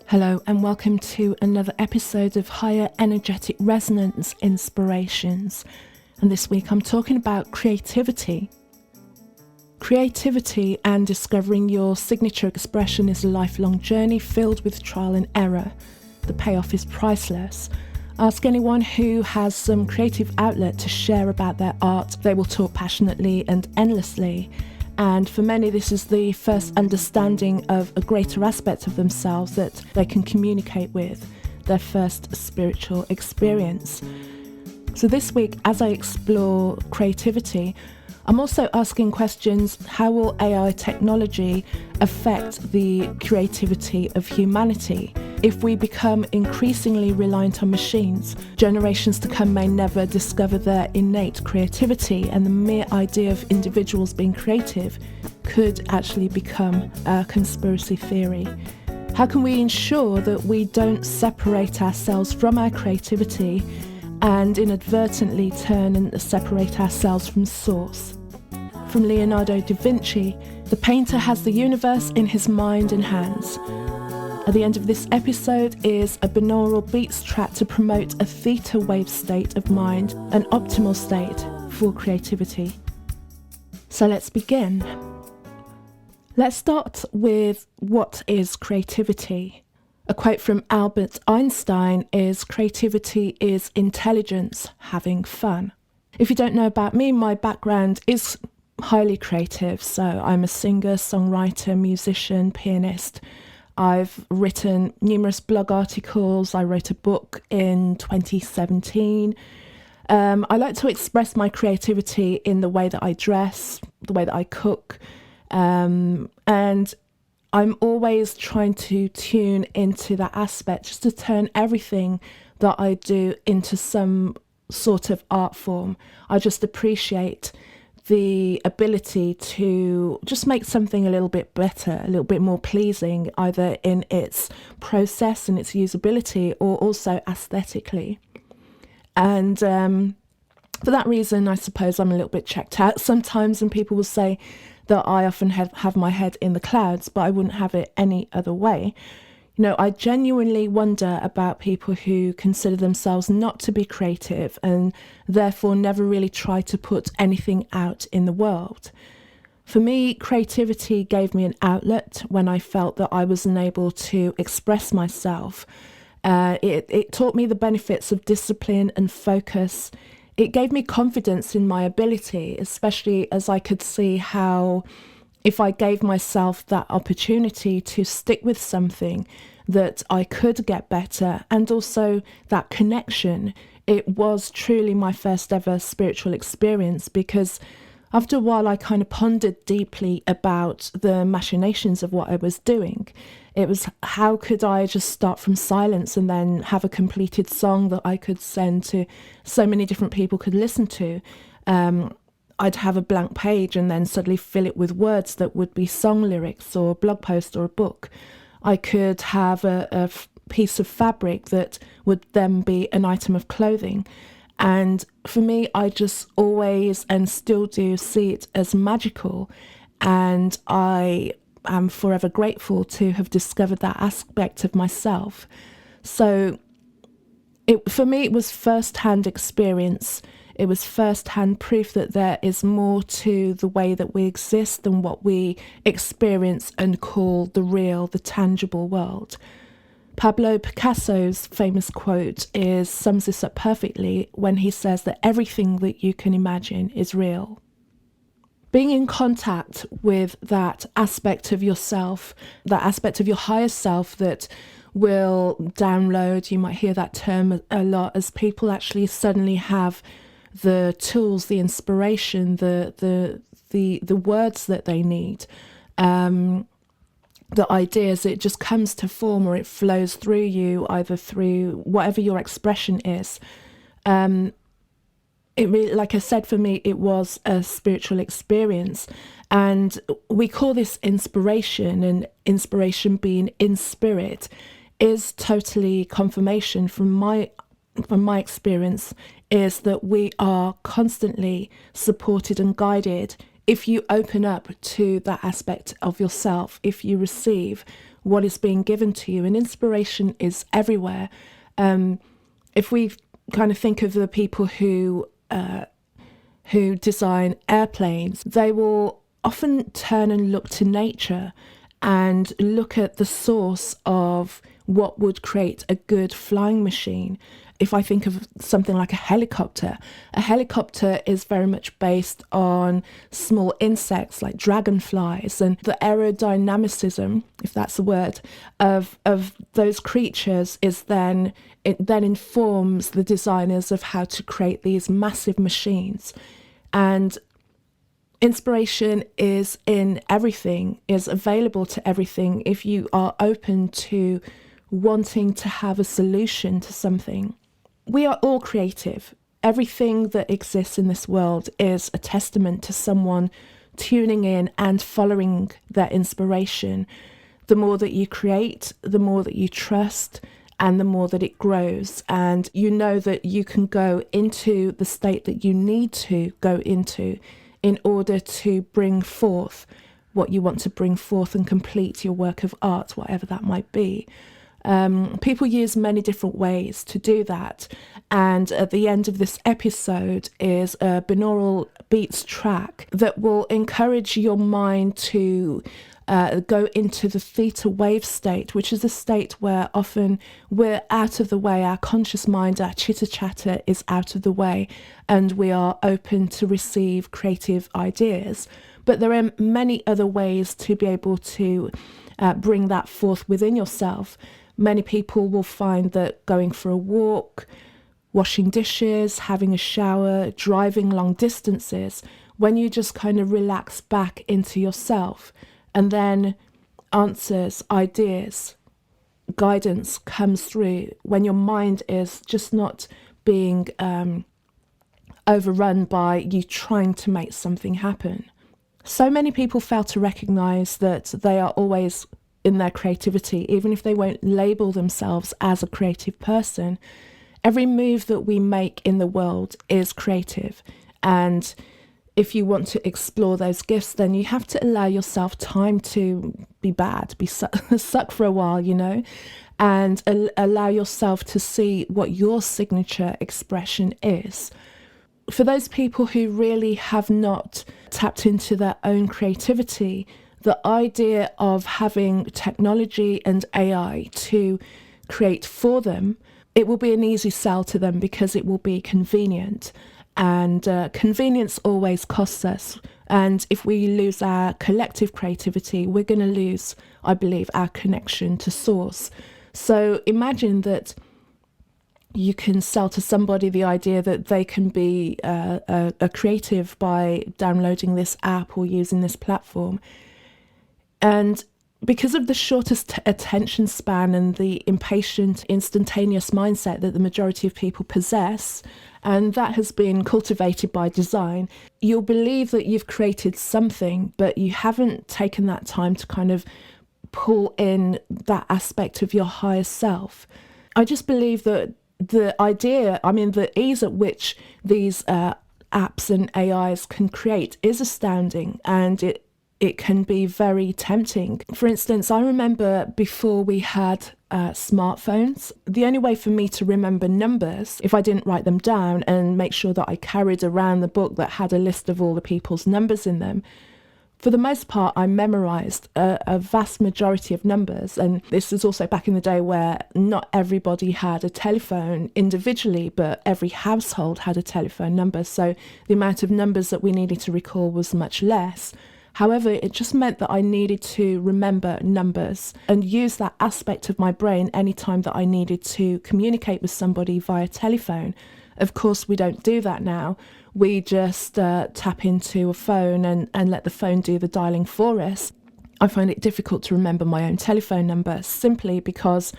Hello and welcome to another episode of Higher Energetic Resonance Inspirations. And this week I'm talking about creativity. Creativity and discovering your signature expression is a lifelong journey filled with trial and error. The payoff is priceless. Ask anyone who has some creative outlet to share about their art. They will talk passionately and endlessly. And for many, this is the first understanding of a greater aspect of themselves that they can communicate with, their first spiritual experience. So this week, as I explore creativity, I'm also asking questions: how will AI technology affect the creativity of humanity? If we become increasingly reliant on machines, generations to come may never discover their innate creativity, and the mere idea of individuals being creative could actually become a conspiracy theory. How can we ensure that we don't separate ourselves from our creativity and inadvertently turn and separate ourselves from source? From Leonardo da Vinci, the painter has the universe in his mind and hands. At the end of this episode is a binaural beats track to promote a theta wave state of mind, an optimal state for creativity. So let's begin. Let's start with what is creativity. A quote from Albert Einstein is, "Creativity is intelligence having fun." If you don't know about me, my background is highly creative. So I'm a singer, songwriter, musician, pianist. I've written numerous blog articles. I wrote a book in 2017. I like to express my creativity in the way that I dress, the way that I cook. And I'm always trying to tune into that aspect, just to turn everything that I do into some sort of art form. I just appreciate the ability to just make something a little bit better, a little bit more pleasing, either in its process and its usability or also aesthetically. And for that reason, I suppose I'm a little bit checked out sometimes, and people will say that I often have my head in the clouds, but I wouldn't have it any other way. You know, I genuinely wonder about people who consider themselves not to be creative and therefore never really try to put anything out in the world. For me, creativity gave me an outlet when I felt that I was unable to express myself. It taught me the benefits of discipline and focus. It gave me confidence in my ability, especially as I could see how if I gave myself that opportunity to stick with something, that I could get better, and also that connection. It was truly my first ever spiritual experience, because after a while I kind of pondered deeply about the machinations of what I was doing. It was, how could I just start from silence and then have a completed song that I could send to so many different people could listen to? I'd have a blank page and then suddenly fill it with words that would be song lyrics or a blog post or a book. I could have a piece of fabric that would then be an item of clothing. And for me, I just always and still do see it as magical. And I am forever grateful to have discovered that aspect of myself. So for me, it was first-hand experience. It was first-hand proof that there is more to the way that we exist than what we experience and call the real, the tangible world. Pablo Picasso's famous quote sums this up perfectly when he says that everything that you can imagine is real. Being in contact with that aspect of yourself, that aspect of your higher self that will download, you might hear that term a lot, as people actually suddenly have the tools, the inspiration, the words that they need, the ideas. It just comes to form, or it flows through you, either through whatever your expression is. It really, like I said, for me, it was a spiritual experience, and we call this inspiration, and inspiration being in spirit is totally confirmation from my experience, is that we are constantly supported and guided if you open up to that aspect of yourself, if you receive what is being given to you. And inspiration is everywhere. If we kind of think of the people who design airplanes, they will often turn and look to nature and look at the source of what would create a good flying machine. If I think of something like a helicopter is very much based on small insects like dragonflies, and the aerodynamicism, if that's a word, of those creatures is then informs the designers of how to create these massive machines. And inspiration is in everything, is available to everything if you are open to wanting to have a solution to something. We are all creative. Everything that exists in this world is a testament to someone tuning in and following their inspiration. The more that you create, the more that you trust, and the more that it grows. And you know that you can go into the state that you need to go into in order to bring forth what you want to bring forth and complete your work of art, whatever that might be. People use many different ways to do that. And at the end of this episode is a binaural beats track that will encourage your mind to go into the theta wave state, which is a state where often we're out of the way, our conscious mind, our chitter chatter is out of the way, and we are open to receive creative ideas. But there are many other ways to be able to bring that forth within yourself. Many people will find that going for a walk, washing dishes, having a shower, driving long distances, when you just kind of relax back into yourself, and then answers, ideas, guidance comes through when your mind is just not being overrun by you trying to make something happen. So many people fail to recognize that they are always in their creativity, even if they won't label themselves as a creative person. Every move that we make in the world is creative. And if you want to explore those gifts, then you have to allow yourself time to be bad, be suck for a while, and allow yourself to see what your signature expression is. For those people who really have not tapped into their own creativity, the idea of having technology and AI to create for them, it will be an easy sell to them because it will be convenient. And convenience always costs us. And if we lose our collective creativity, we're going to lose, I believe, our connection to source. So imagine that you can sell to somebody the idea that they can be a creative by downloading this app or using this platform. And because of the shortest attention span and the impatient, instantaneous mindset that the majority of people possess, and that has been cultivated by design, you'll believe that you've created something, but you haven't taken that time to kind of pull in that aspect of your higher self. I just believe that the ease at which these apps and AIs can create is astounding, and it can be very tempting. For instance, I remember before we had smartphones, the only way for me to remember numbers, if I didn't write them down and make sure that I carried around the book that had a list of all the people's numbers in them, for the most part, I memorised a vast majority of numbers. And this is also back in the day where not everybody had a telephone individually, but every household had a telephone number. So the amount of numbers that we needed to recall was much less. However, it just meant that I needed to remember numbers and use that aspect of my brain anytime that I needed to communicate with somebody via telephone. Of course, we don't do that now. We just tap into a phone and let the phone do the dialing for us. I find it difficult to remember my own telephone number simply because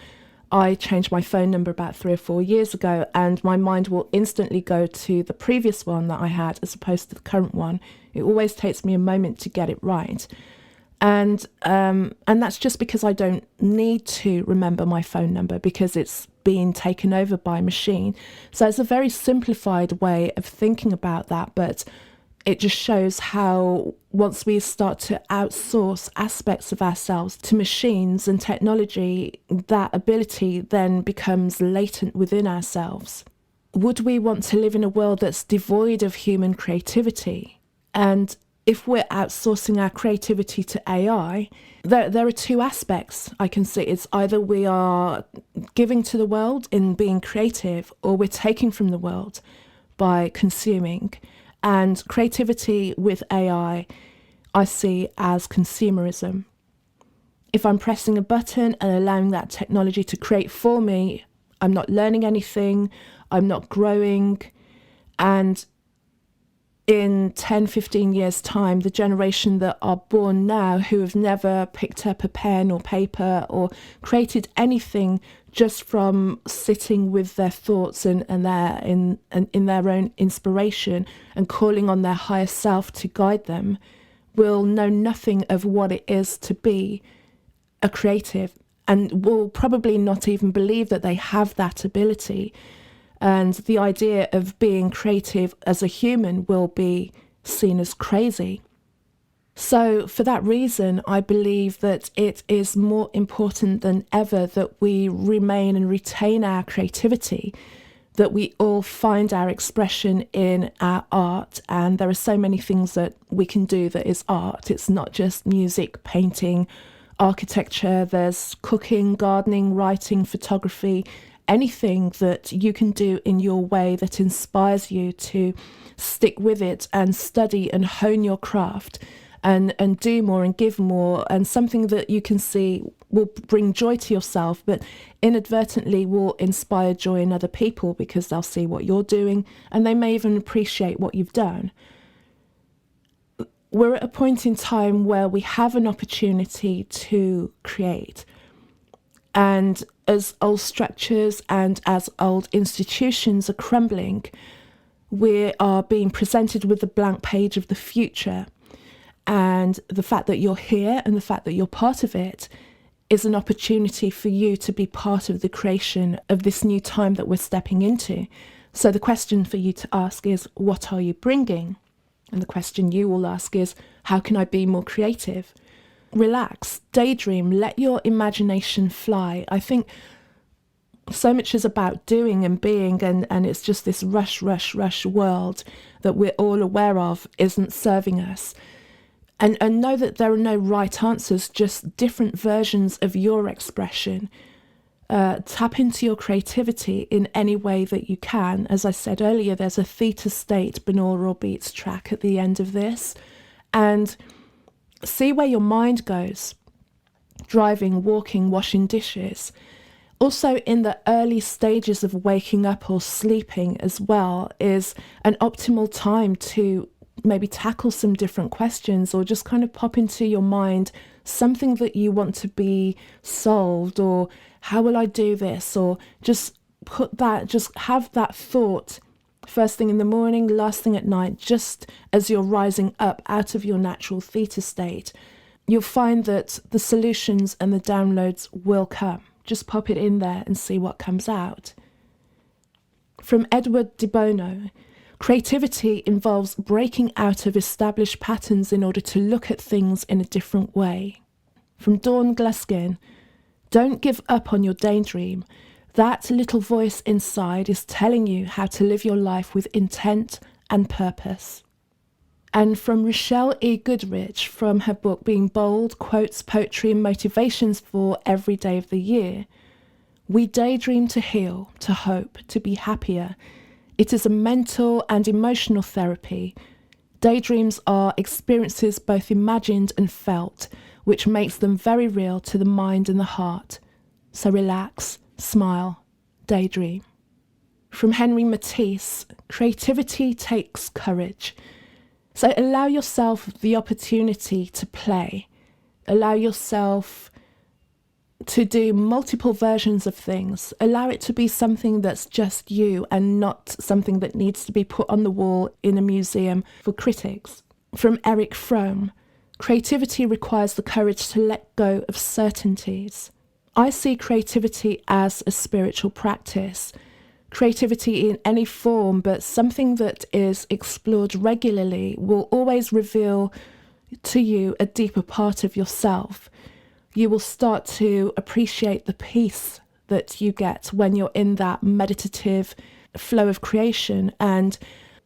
I changed my phone number about 3 or 4 years ago, and my mind will instantly go to the previous one that I had as opposed to the current one. It always takes me a moment to get it right. And that's just because I don't need to remember my phone number because it's being taken over by a machine. So it's a very simplified way of thinking about that, but it just shows how once we start to outsource aspects of ourselves to machines and technology, that ability then becomes latent within ourselves. Would we want to live in a world that's devoid of human creativity? And if we're outsourcing our creativity to AI, there are two aspects I can see. It's either we are giving to the world in being creative, or we're taking from the world by consuming. And creativity with AI, I see as consumerism. If I'm pressing a button and allowing that technology to create for me, I'm not learning anything, I'm not growing. And in 10, 15 years' time, the generation that are born now who have never picked up a pen or paper or created anything just from sitting with their thoughts and in their own inspiration and calling on their higher self to guide them, will know nothing of what it is to be a creative, and will probably not even believe that they have that ability. And the idea of being creative as a human will be seen as crazy. So for that reason, I believe that it is more important than ever that we remain and retain our creativity, that we all find our expression in our art. And there are so many things that we can do that is art. It's not just music, painting, architecture. There's cooking, gardening, writing, photography, anything that you can do in your way that inspires you to stick with it and study and hone your craft and do more and give more, and something that you can see will bring joy to yourself, but inadvertently will inspire joy in other people because they'll see what you're doing and they may even appreciate what you've done. We're at a point in time where we have an opportunity to create. And as old structures and as old institutions are crumbling, we are being presented with a blank page of the future. And the fact that you're here and the fact that you're part of it is an opportunity for you to be part of the creation of this new time that we're stepping into. So the question for you to ask is, what are you bringing? And the question you will ask is, how can I be more creative? Relax, daydream, let your imagination fly. I think so much is about doing and being, and it's just this rush world that we're all aware of isn't serving us. And know that there are no right answers, just different versions of your expression. Tap into your creativity in any way that you can. As I said earlier, there's a theta state binaural beats track at the end of this. And see where your mind goes. Driving, walking, washing dishes. Also, in the early stages of waking up or sleeping as well is an optimal time to maybe tackle some different questions, or just kind of pop into your mind something that you want to be solved, or how will I do this, or just have that thought first thing in the morning, last thing at night, just as you're rising up out of your natural theta state. You'll find that the solutions and the downloads will come. Just pop it in there and see what comes out. From Edward de Bono, creativity involves breaking out of established patterns in order to look at things in a different way. From Dawn Gluskin, don't give up on your daydream. That little voice inside is telling you how to live your life with intent and purpose. And from Rochelle E. Goodrich, from her book Being Bold, Quotes, Poetry and Motivations for Every Day of the Year, we daydream to heal, to hope, to be happier. It is a mental and emotional therapy. Daydreams are experiences both imagined and felt, which makes them very real to the mind and the heart. So relax, smile, daydream. From Henry Matisse, creativity takes courage. So allow yourself the opportunity to play. Allow yourself to do multiple versions of things. Allow it to be something that's just you and not something that needs to be put on the wall in a museum for critics. From Eric Fromm, creativity requires the courage to let go of certainties. I see creativity as a spiritual practice. creativity in any form, but something that is explored regularly will always reveal to you a deeper part of yourself. You will start to appreciate the peace that you get when you're in that meditative flow of creation. And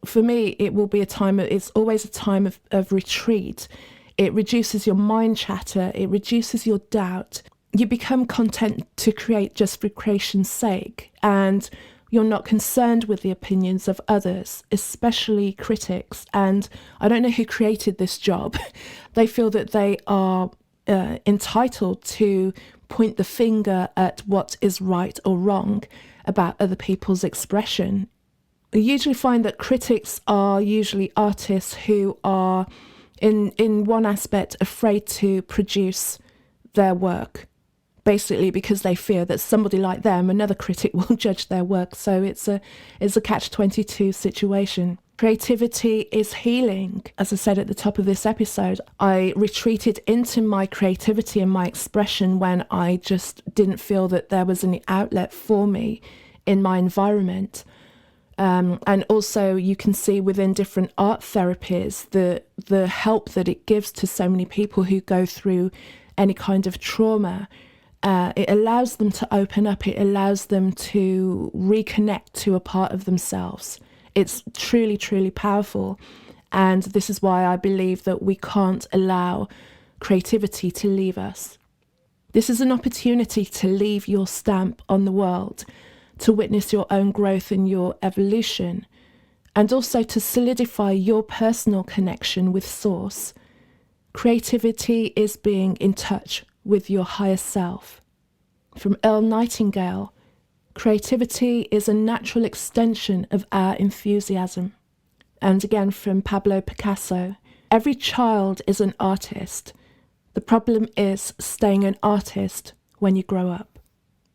for me, it's always a time of retreat. It reduces your mind chatter. It reduces your doubt. You become content to create just for creation's sake. And you're not concerned with the opinions of others, especially critics. And I don't know who created this job. They feel that they are entitled to point the finger at what is right or wrong about other people's expression. I usually find that critics are usually artists who are, in one aspect, afraid to produce their work, basically because they fear that somebody like them, another critic, will judge their work. So it's a catch-22 situation. Creativity is healing. As I said at the top of this episode, I retreated into my creativity and my expression when I just didn't feel that there was any outlet for me in my environment. And also you can see within different art therapies the help that it gives to so many people who go through any kind of trauma. It allows them to open up. It allows them to reconnect to a part of themselves. It's truly, truly powerful. And this is why I believe that we can't allow creativity to leave us. This is an opportunity to leave your stamp on the world, to witness your own growth and your evolution, and also to solidify your personal connection with Source. Creativity is being in touch with your higher self. From Earl Nightingale, creativity is a natural extension of our enthusiasm. And again from Pablo Picasso, every child is an artist. The problem is staying an artist when you grow up.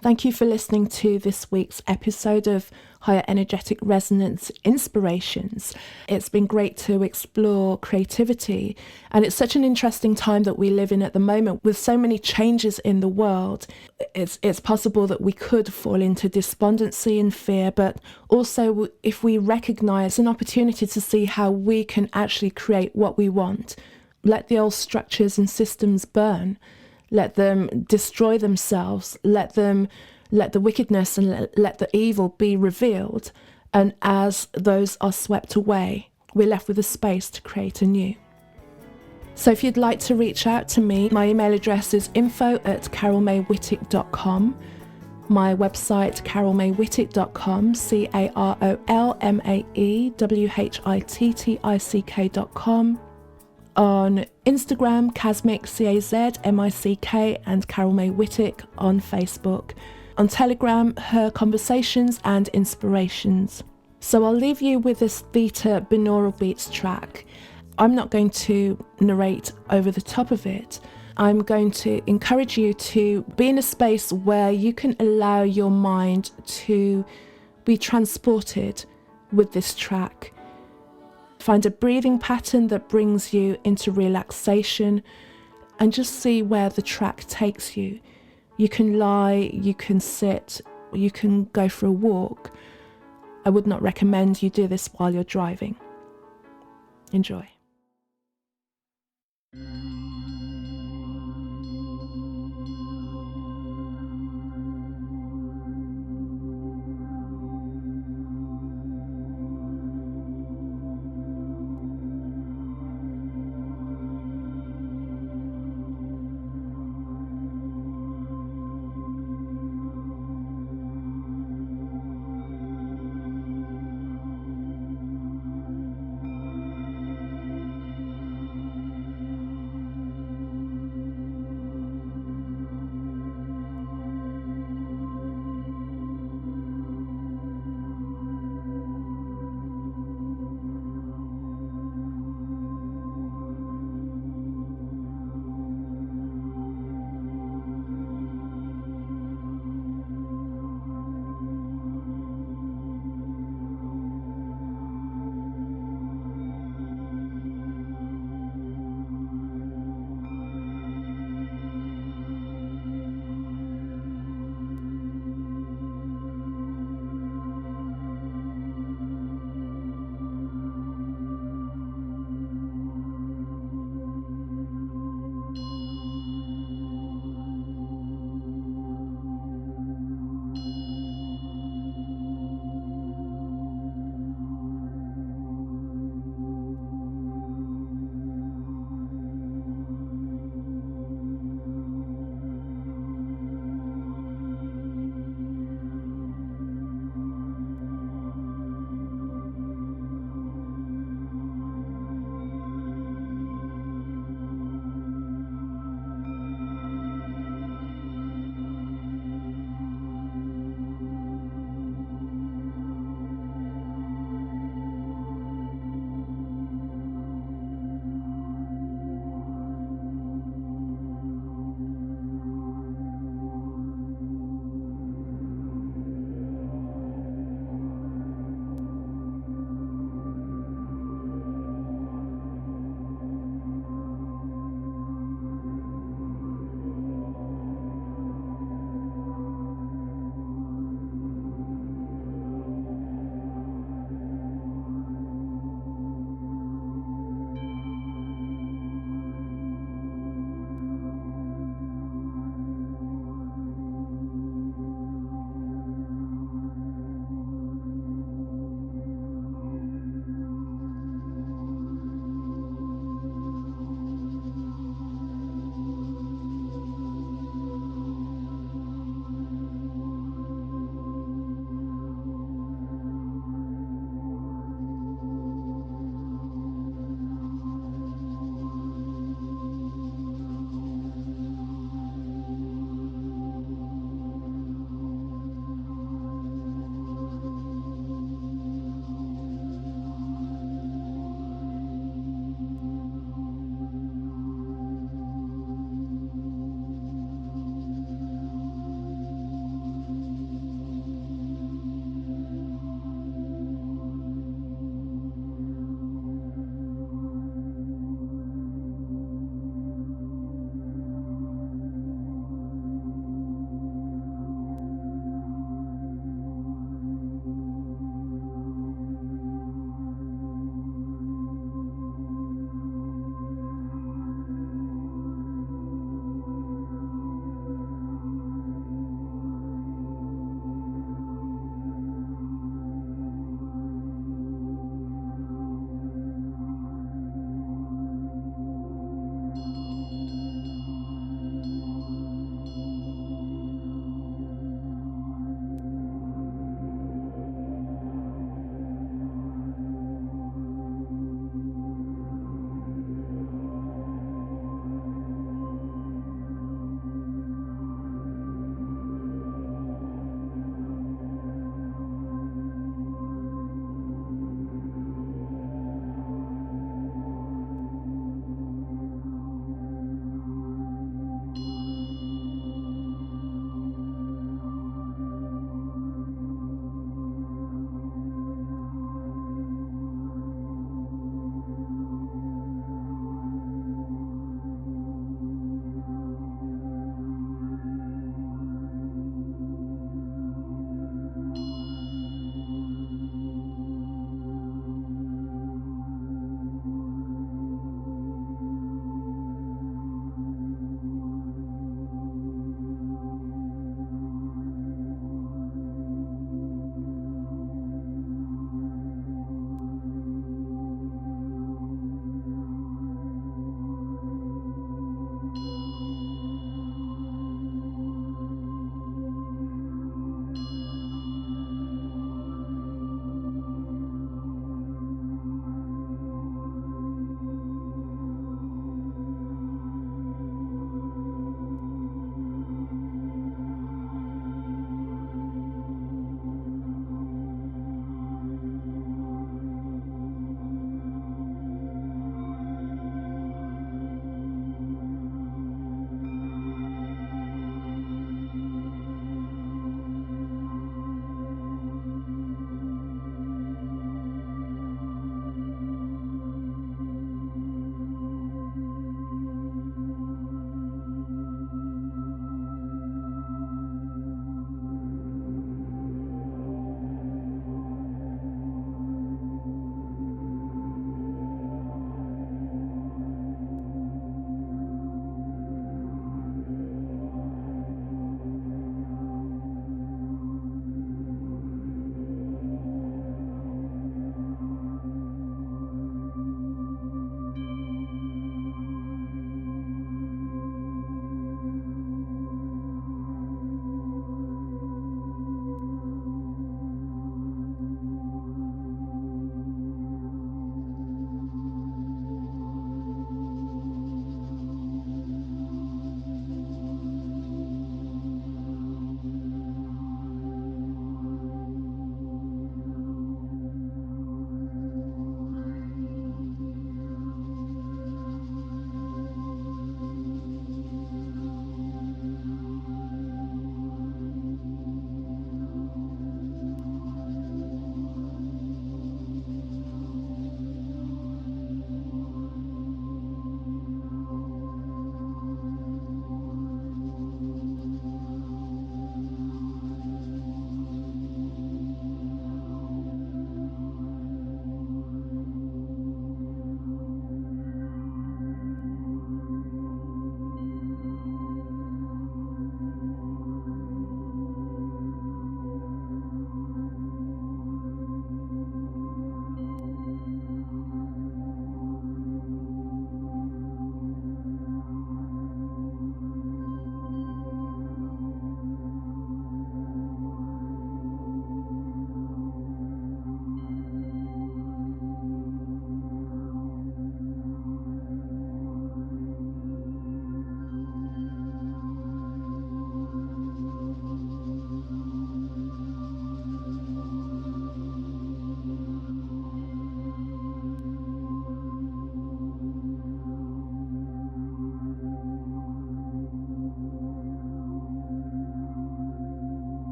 Thank you for listening to this week's episode of Higher Energetic Resonance Inspirations. It's been great to explore creativity, and it's such an interesting time that we live in at the moment with so many changes in the world. It's possible that we could fall into despondency and fear, but also if we recognize an opportunity to see how we can actually create what we want, let the old structures and systems burn. Let them destroy themselves, let the wickedness and let the evil be revealed. And as those are swept away, we're left with a space to create anew. So if you'd like to reach out to me, my email address is info@carolmaywhittick.com. My website, carolmaywhittick.com, carolmaywhittick.com. On Instagram, Casmic, CAZMICK, and Carol May Whittick on Facebook. On Telegram, Her Conversations and Inspirations. So I'll leave you with this theta binaural beats track. I'm not going to narrate over the top of it. I'm going to encourage you to be in a space where you can allow your mind to be transported with this track. Find a breathing pattern that brings you into relaxation and just see where the track takes you. You can lie, you can sit, you can go for a walk. I would not recommend you do this while you're driving. Enjoy.